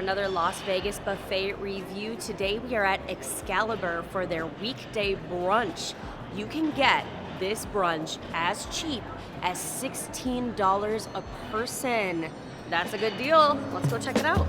another Las Vegas buffet review. Today we are at Excalibur for their weekday brunch. You can get this brunch as cheap as $16 a person. That's a good deal. Let's go check it out.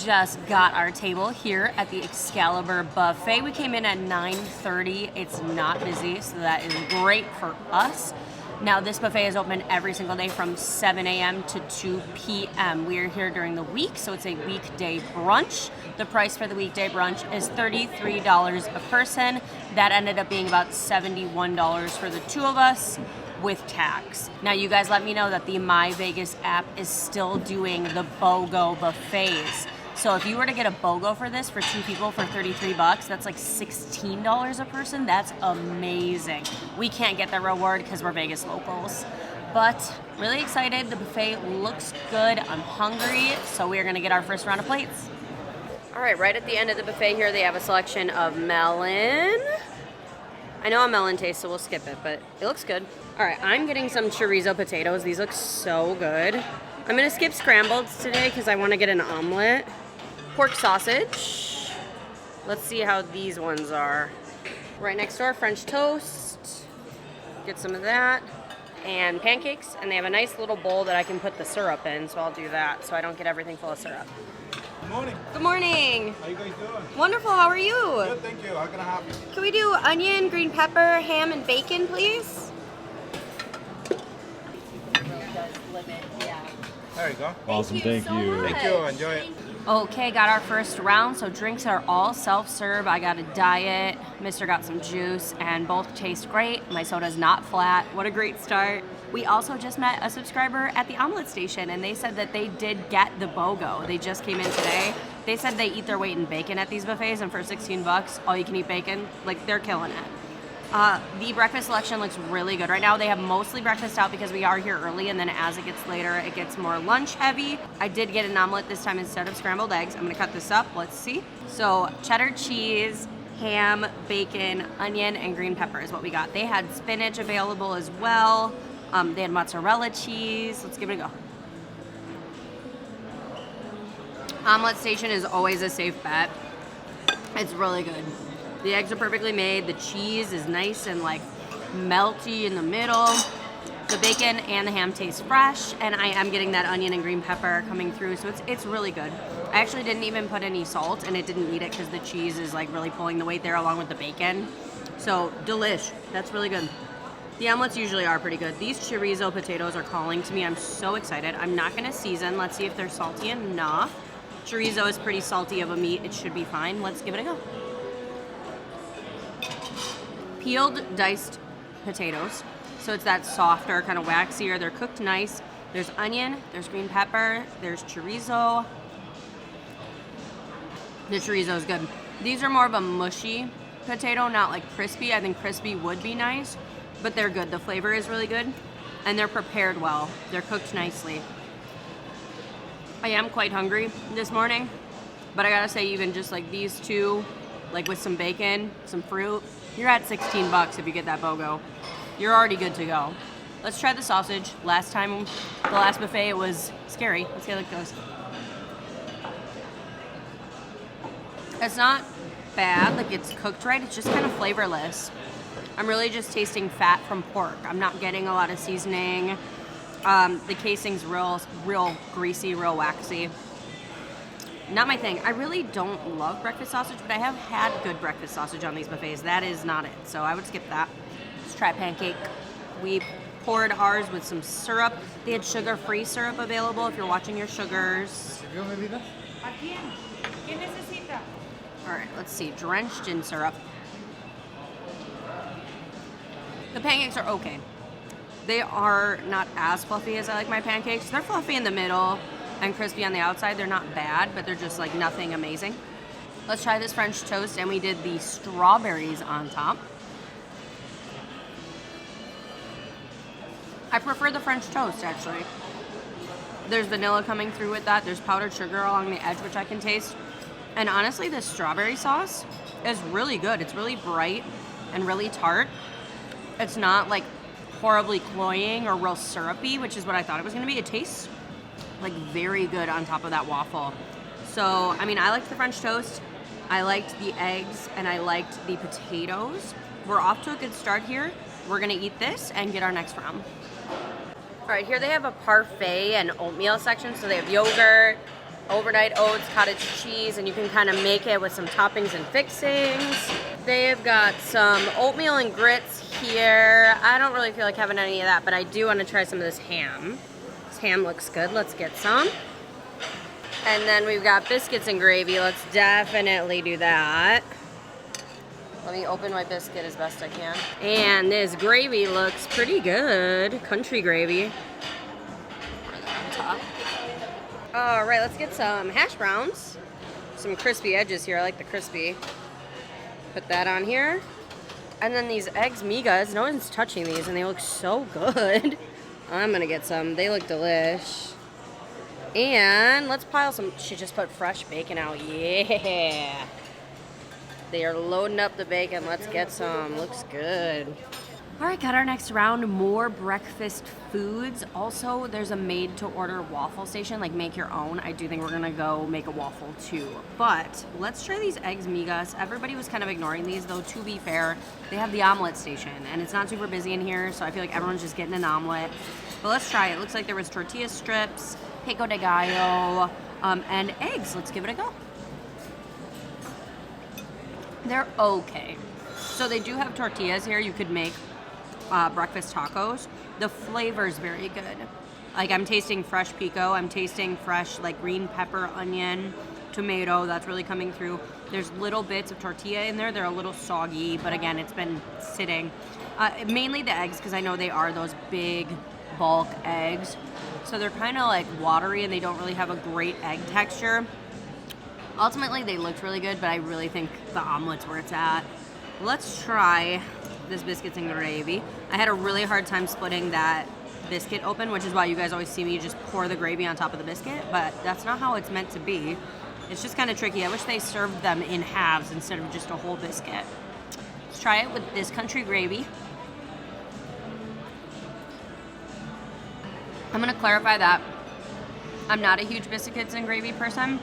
Just got our table here at the Excalibur buffet. We came in at 9:30. It's not busy, so that is great for us. Now this buffet is open every single day from 7 a.m. to 2 p.m. We are here during the week, so it's a weekday brunch. The price for the weekday brunch is $33 a person. That ended up being about $71 for the two of us, with tax. Now you guys let me know that the My Vegas app is still doing the BOGO buffets. So if you were to get a BOGO for this for two people for 33 bucks, that's like $16 a person. That's amazing. We can't get that reward because we're Vegas locals. But really excited. The buffet looks good. I'm hungry, so we are gonna get our first round of plates. All right, right at the end of the buffet here, they have a selection of melon. I know a melon taste, so we'll skip it, but it looks good. All right, I'm getting some chorizo potatoes. These look so good. I'm gonna skip scrambleds today because I wanna get an omelet. Pork sausage. Let's see how these ones are. Right next door, French toast. Get some of that. And pancakes, and they have a nice little bowl that I can put the syrup in, so I'll do that so I don't get everything full of syrup. Good morning. Good morning. How you guys doing? Wonderful, how are you? Good, thank you. How can I help you? Can we do onion, green pepper, ham, and bacon, please? There you go. Awesome, thank you. Thank you. Enjoy it. Okay, got our first round, so drinks are all self-serve. I got a diet, Mister got some juice, and both taste great. My soda's not flat. What a great start. We also just met a subscriber at the omelet station, and they said that they did get the BOGO. They just came in today. They said they eat their weight in bacon at these buffets, and for 16 bucks, all you can eat bacon. Like, they're killing it. The breakfast selection looks really good. Right now they have mostly breakfast out because we are here early, and then as it gets later, it gets more lunch heavy. I did get an omelet this time instead of scrambled eggs. I'm gonna cut this up, let's see. So cheddar cheese, ham, bacon, onion, and green pepper is what we got. They had spinach available as well. They had mozzarella cheese. Let's give it a go. Omelet station is always a safe bet. It's really good. The eggs are perfectly made. The cheese is nice and like melty in the middle. The bacon and the ham taste fresh, and I am getting that onion and green pepper coming through, so it's really good. I actually didn't even put any salt, and it didn't need it because the cheese is like really pulling the weight there along with the bacon. So delish. That's really good. The omelets usually are pretty good. These chorizo potatoes are calling to me. I'm so excited. I'm not gonna season. Let's see if they're salty enough. Chorizo is pretty salty of a meat. It should be fine. Let's give it a go. Peeled, diced potatoes. So it's that softer, kind of waxier. They're cooked nice. There's onion, there's green pepper, there's chorizo. The chorizo is good. These are more of a mushy potato, not like crispy. I think crispy would be nice, but they're good. The flavor is really good, and they're prepared well. They're cooked nicely. I am quite hungry this morning, but I gotta say, even just like these two, like with some bacon, some fruit, you're at 16 bucks if you get that BOGO. You're already good to go. Let's try the sausage. Last time, the last buffet, it was scary. Let's see how it goes. It's not bad, like it's cooked right. It's just kind of flavorless. I'm really just tasting fat from pork. I'm not getting a lot of seasoning. The casing's real greasy, real waxy. Not my thing. I really don't love breakfast sausage, but I have had good breakfast sausage on these buffets. That is not it, so I would skip that. Let's try pancake. We poured ours with some syrup. They had sugar-free syrup available if you're watching your sugars. All right, let's see. Drenched in syrup. The pancakes are okay. They are not as fluffy as I like my pancakes. They're fluffy in the middle and crispy on the outside. They're not bad, but they're just like nothing amazing. Let's try this French toast, and we did the strawberries on top. I prefer the French toast, actually. There's vanilla coming through with that. There's powdered sugar along the edge, which I can taste. And honestly, this strawberry sauce is really good. It's really bright and really tart. It's not like horribly cloying or real syrupy, which is what I thought it was gonna be. It tastes like very good on top of that waffle. So, I mean, I liked the French toast, I liked the eggs, and I liked the potatoes. We're off to a good start here. We're gonna eat this and get our next round. All right, here they have a parfait and oatmeal section. So they have yogurt, overnight oats, cottage cheese, and you can kind of make it with some toppings and fixings. They've got some oatmeal and grits here. I don't really feel like having any of that, but I do want to try some of this ham. This ham looks good. Let's get some. And then we've got biscuits and gravy. Let's definitely do that. Let me open my biscuit as best I can. And this gravy looks pretty good. Country gravy. Pour that on top. All right, let's get some hash browns. Some crispy edges here. I like the crispy. Put that on here. And then these eggs migas. No one's touching these, and they look so good. I'm gonna get some. They look delish. And let's pile some. She just put fresh bacon out. Yeah. They are loading up the bacon. Let's get some. Looks good. All right, got our next round. More breakfast foods. Also, there's a made-to-order waffle station, like make your own. I do think we're gonna go make a waffle too. But let's try these eggs migas. Everybody was kind of ignoring these, though. To be fair, they have the omelet station, and it's not super busy in here, so I feel like everyone's just getting an omelet. But let's try it. Looks like there was tortilla strips, pico de gallo, and eggs. Let's give it a go. They're okay. So they do have tortillas here. You could make breakfast tacos. The flavor is very good. Like, I'm tasting fresh pico. I'm tasting fresh, like, green pepper, onion, tomato. That's really coming through. There's little bits of tortilla in there. They're a little soggy, but again, it's been sitting. Mainly the eggs, because I know they are those big bulk eggs. So they're kind of like watery, and they don't really have a great egg texture. Ultimately, they looked really good, but I really think the omelet's where it's at. Let's try this biscuits and gravy. I had a really hard time splitting that biscuit open, which is why you guys always see me just pour the gravy on top of the biscuit, but that's not how it's meant to be. It's just kind of tricky. I wish they served them in halves instead of just a whole biscuit. Let's try it with this country gravy. I'm gonna clarify that I'm not a huge biscuits and gravy person.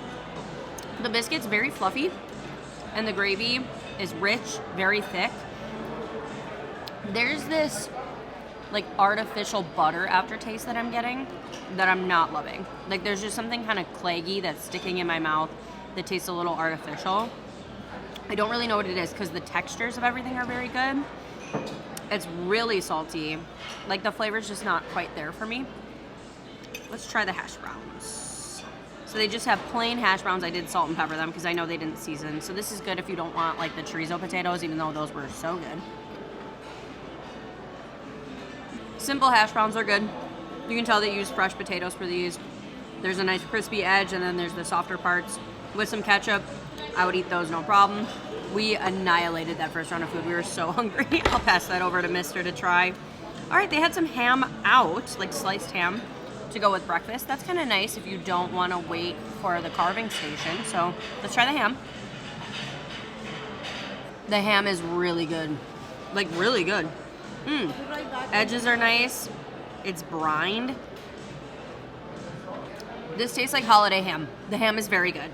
The biscuit's very fluffy, and the gravy is rich, very thick. There's this like artificial butter aftertaste that I'm getting that I'm not loving. Like, there's just something kind of claggy that's sticking in my mouth that tastes a little artificial. I don't really know what it is because the textures of everything are very good. It's really salty. Like, the flavor's just not quite there for me. Let's try the hash browns. So they just have plain hash browns. I did salt and pepper them because I know they didn't season. So this is good if you don't want like the chorizo potatoes, even though those were so good. Simple hash browns are good. You can tell they use fresh potatoes for these. There's a nice crispy edge, and then there's the softer parts. With some ketchup, I would eat those no problem. We annihilated that first round of food. We were so hungry. I'll pass that over to Mister to try. All right, they had some ham out, like sliced ham, to go with breakfast. That's kind of nice if you don't want to wait for the carving station. So let's try the ham. The ham is really good. Like, really good. Edges are nice. It's brined. This tastes like holiday ham. The ham is very good.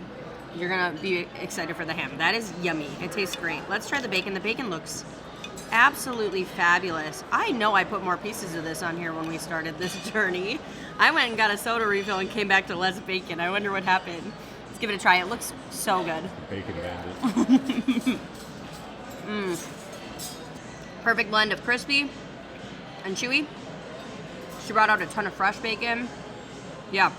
You're gonna be excited for the ham. That is yummy. It tastes great. Let's try the bacon. The bacon looks absolutely fabulous. I know I put more pieces of this on here when we started this journey. I went and got a soda refill and came back to less bacon. I wonder what happened. Let's give it a try. It looks so good. Bacon bandit. Perfect blend of crispy and chewy. She brought out a ton of fresh bacon. Yeah.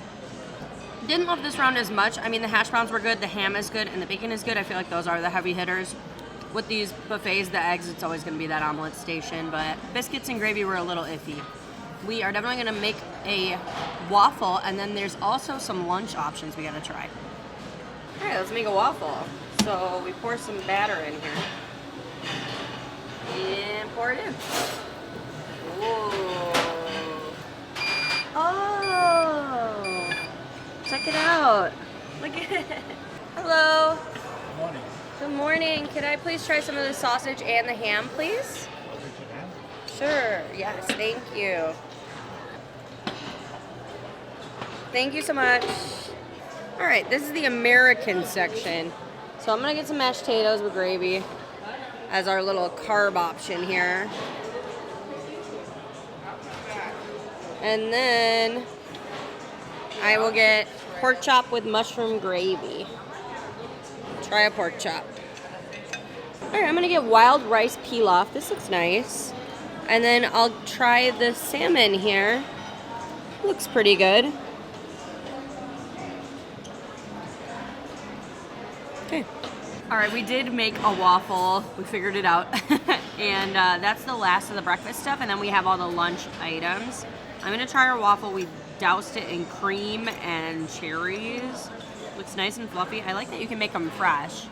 Didn't love this round as much. I mean, the hash browns were good, the ham is good, and the bacon is good. I feel like those are the heavy hitters. With these buffets, the eggs, it's always going to be that omelet station, but biscuits and gravy were a little iffy. We are definitely going to make a waffle, and then there's also some lunch options we got to try. All right, let's make a waffle. So we pour some batter in here. And pour it in. Ooh. Oh. Check it out. Look at it. Hello. Good morning. Good morning. Could I please try some of the sausage and the ham, please? Sure. Yes, thank you. Thank you so much. All right, this is the American section. So I'm gonna get some mashed potatoes with gravy as our little carb option here. And then I will get pork chop with mushroom gravy. Try a pork chop. All right, I'm gonna get wild rice pilaf. This looks nice. And then I'll try the salmon here. Looks pretty good. Okay. All right, we did make a waffle. We figured it out. And that's the last of the breakfast stuff. And then we have all the lunch items. I'm gonna try our waffle. We doused it in cream and cherries. Looks nice and fluffy. I like that you can make them fresh.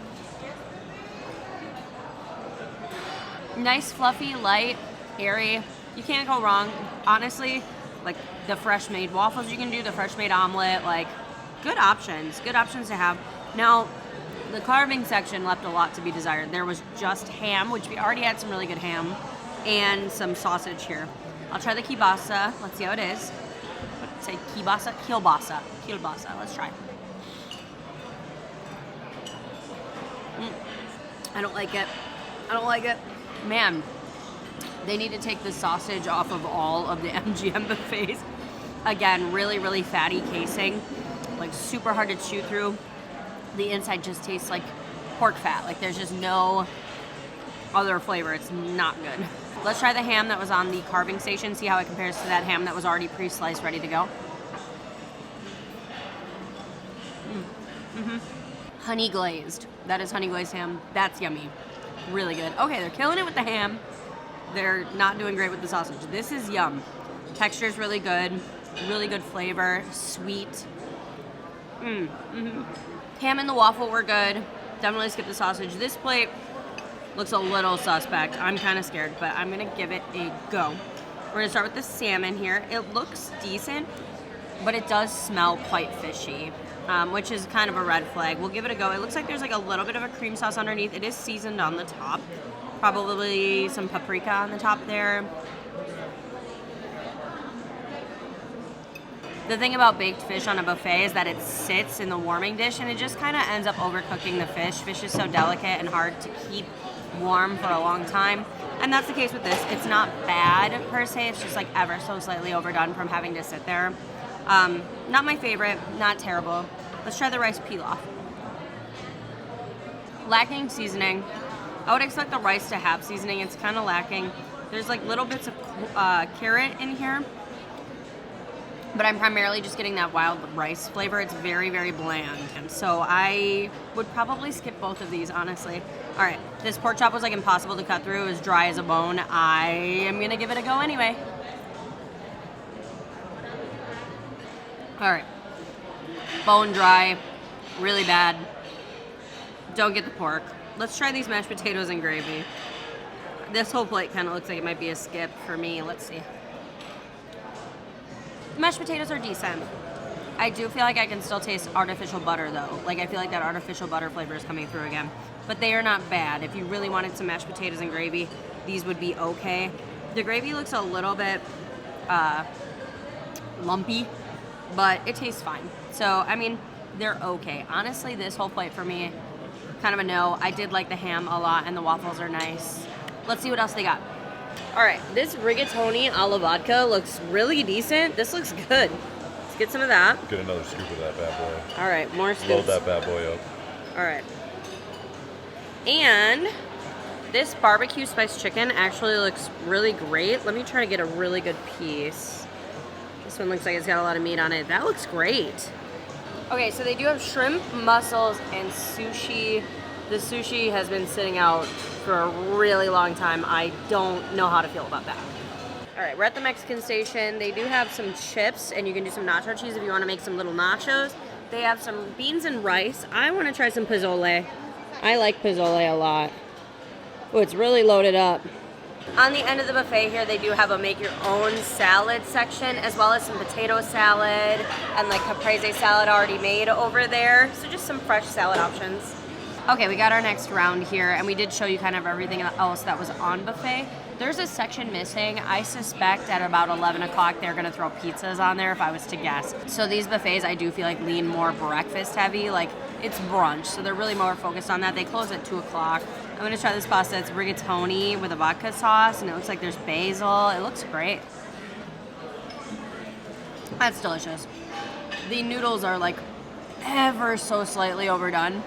Nice, fluffy, light, airy. You can't go wrong. Honestly, like the fresh made waffles you can do, the fresh made omelet, like good options to have. Now, the carving section left a lot to be desired. There was just ham, which we already had some really good ham, and some sausage here. I'll try the kielbasa. Let's see how it is. Say kielbasa? Kielbasa. Kielbasa. Let's try. I don't like it. I don't like it. Man, they need to take the sausage off of all of the MGM buffets. Again, really, really fatty casing. Like super hard to chew through. The inside just tastes like pork fat. Like there's just no other flavor. It's not good. Let's try the ham that was on the carving station. See how it compares to that ham that was already pre-sliced, ready to go. Honey glazed. That is honey glazed ham. That's yummy. Really good. Okay, they're killing it with the ham. They're not doing great with the sausage. This is yum. Texture's really good. Really good flavor. Sweet. Ham and the waffle were good. Definitely skip the sausage. This plate looks a little suspect. I'm kind of scared, but I'm gonna give it a go. We're gonna start with the salmon here. It looks decent, but it does smell quite fishy, which is kind of a red flag. We'll give it a go. It looks like there's like a little bit of a cream sauce underneath. It is seasoned on the top. Probably some paprika on the top there. The thing about baked fish on a buffet is that it sits in the warming dish and it just kind of ends up overcooking the fish. Fish is so delicate and hard to keep warm for a long time. And that's the case with this. It's not bad per se, it's just like ever so slightly overdone from having to sit there. Not my favorite, not terrible. Let's try the rice pilaf. Lacking seasoning. I would expect the rice to have seasoning. It's kind of lacking. There's like little bits of carrot in here, but I'm primarily just getting that wild rice flavor. It's very, very bland. And so I would probably skip both of these, honestly. All right, this pork chop was like impossible to cut through. It was dry as a bone. I am gonna give it a go anyway. All right, bone dry, really bad. Don't get the pork. Let's try these mashed potatoes and gravy. This whole plate kind of looks like it might be a skip for me. Let's see. The mashed potatoes are decent. I do feel like I can still taste artificial butter though. Like I feel like that artificial butter flavor is coming through again. But they are not bad. If you really wanted some mashed potatoes and gravy, these would be okay. The gravy looks a little bit lumpy, but it tastes fine. So, I mean, they're okay. Honestly, this whole plate for me, kind of a no. I did like the ham a lot and the waffles are nice. Let's see what else they got. All right, this rigatoni a la vodka looks really decent. This looks good. Let's get some of that. Get another scoop of that bad boy. All right, more scoops. Load that bad boy up. All right. And this barbecue spice chicken actually looks really great. Let me try to get a really good piece. This one looks like it's got a lot of meat on it. That looks great. Okay, so they do have shrimp, mussels, and sushi. The sushi has been sitting out for a really long time. I don't know how to feel about that. All right, we're at the Mexican station. They do have some chips, and you can do some nacho cheese if you want to make some little nachos. They have some beans and rice. I want to try some pozole. I like pozole a lot. Oh, it's really loaded up. On the end of the buffet here, they do have a make your own salad section, as well as some potato salad and like caprese salad already made over there. So just some fresh salad options. Okay, we got our next round here, and we did show you kind of everything else that was on buffet. There's a section missing. I suspect at about 11 o'clock they're gonna throw pizzas on there if I was to guess. So these buffets I do feel like lean more breakfast heavy, like it's brunch, so they're really more focused on that. They close at 2 o'clock. I'm gonna try this pasta. It's rigatoni with a vodka sauce, and it looks like there's basil. It looks great. That's delicious. The noodles are like ever so slightly overdone,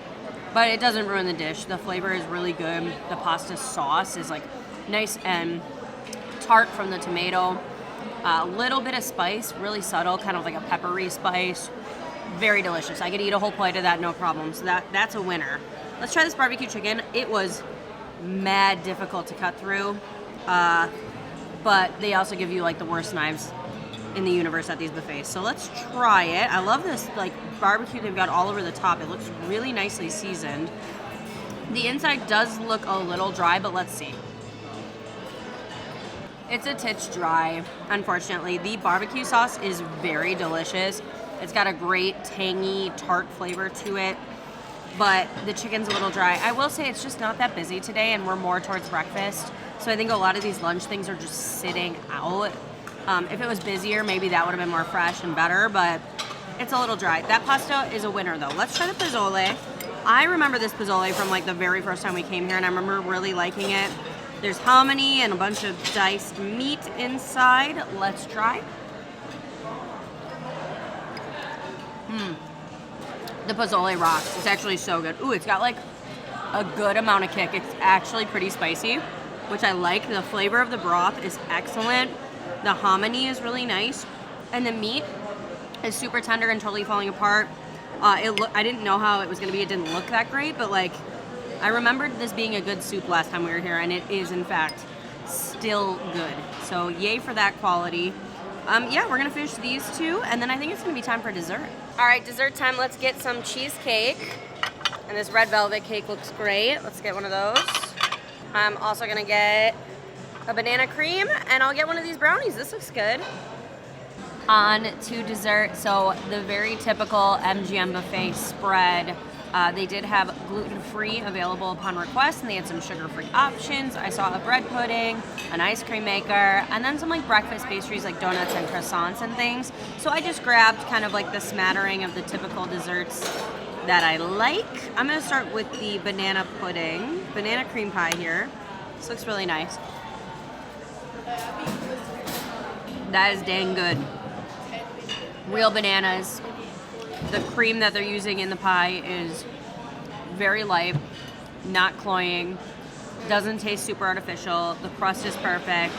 but it doesn't ruin the dish. The flavor is really good. The pasta sauce is like nice and tart from the tomato. A little bit of spice, really subtle, kind of like a peppery spice. Very delicious. I could eat a whole plate of that, no problem. So that's a winner. Let's try this barbecue chicken. It was mad difficult to cut through, but they also give you like the worst knives in the universe at these buffets. So let's try it. I love this like barbecue they've got all over the top. It looks really nicely seasoned. The inside does look a little dry, but let's see. It's a titch dry, unfortunately. The barbecue sauce is very delicious. It's got a great tangy, tart flavor to it, but the chicken's a little dry. I will say it's just not that busy today, and we're more towards breakfast. So I think a lot of these lunch things are just sitting out. If it was busier, maybe that would have been more fresh and better, but it's a little dry. That pasta is a winner though. Let's try the pozole. I remember this pozole from like the very first time we came here, and I remember really liking it. There's hominy and a bunch of diced meat inside. Let's try. The pozole rocks. It's actually so good. Ooh, it's got like a good amount of kick. It's actually pretty spicy, which I like. The flavor of the broth is excellent. The hominy is really nice. And the meat is super tender and totally falling apart. I didn't know how it was going to be. It didn't look that great, but like I remembered this being a good soup last time we were here, and it is in fact still good. So yay for that quality. Yeah, we're gonna finish these two, and then I think it's gonna be time for dessert. All right, dessert time. Let's get some cheesecake. And this red velvet cake looks great. Let's get one of those. I'm also gonna get a banana cream, and I'll get one of these brownies. This looks good. On to dessert. So the very typical MGM buffet spread. They did have gluten-free available upon request, and they had some sugar-free options. I saw a bread pudding, an ice cream maker, and then some like breakfast pastries like donuts and croissants and things. So I just grabbed kind of like the smattering of the typical desserts that I like. I'm gonna start with the banana pudding, banana cream pie here. This looks really nice. That is dang good. Real bananas. The cream that they're using in the pie is very light, not cloying, doesn't taste super artificial. The crust is perfect,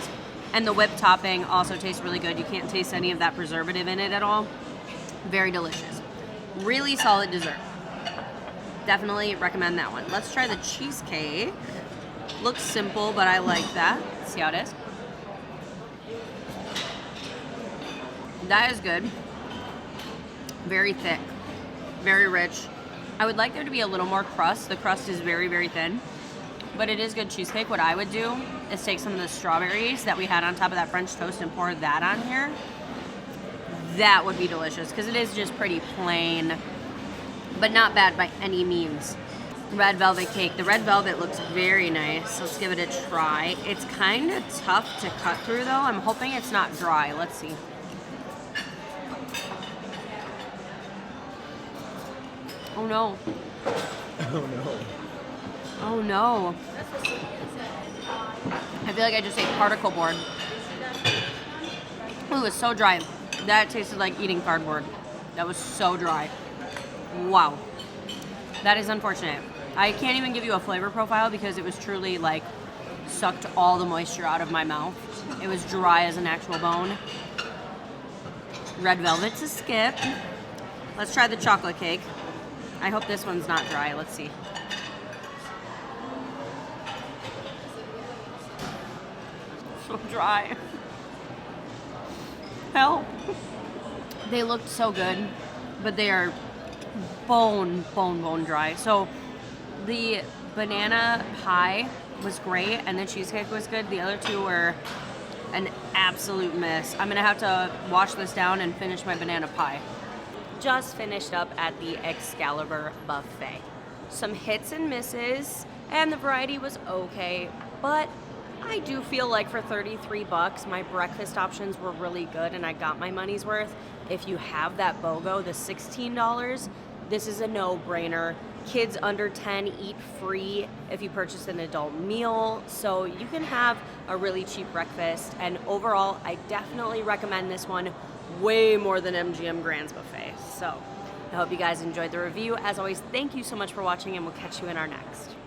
and the whipped topping also tastes really good. You can't taste any of that preservative in it at all. Very delicious. Really solid dessert. Definitely recommend that one. Let's try the cheesecake. Looks simple, but I like that. Let's see how it is. That is good. Very thick, very rich. I would like there to be a little more crust. The crust is very, very thin, but it is good cheesecake. What I would do is take some of the strawberries that we had on top of that French toast and pour that on here. That would be delicious, because it is just pretty plain, but not bad by any means. Red velvet cake. The red velvet looks very nice. Let's give it a try. It's kind of tough to cut through though. I'm hoping it's not dry. Let's see. Oh no. Oh no. Oh no. I feel like I just ate particle board. Ooh, it's so dry. That tasted like eating cardboard. That was so dry. Wow. That is unfortunate. I can't even give you a flavor profile because it was truly like sucked all the moisture out of my mouth. It was dry as an actual bone. Red velvet's a skip. Let's try the chocolate cake. I hope this one's not dry. Let's see. So dry. Help. They looked so good, but they are bone dry. So the banana pie was great, and the cheesecake was good. The other two were an absolute miss. I'm gonna have to wash this down and finish my banana pie. Just finished up at the Excalibur buffet. Some hits and misses, and the variety was okay, but I do feel like for 33 bucks, my breakfast options were really good and I got my money's worth. If you have that BOGO, the $16, this is a no-brainer. Kids under 10 eat free if you purchase an adult meal, so you can have a really cheap breakfast. And overall, I definitely recommend this one way more than MGM Grand's buffet. So I hope you guys enjoyed the review. As always, thank you so much for watching, and we'll catch you in our next.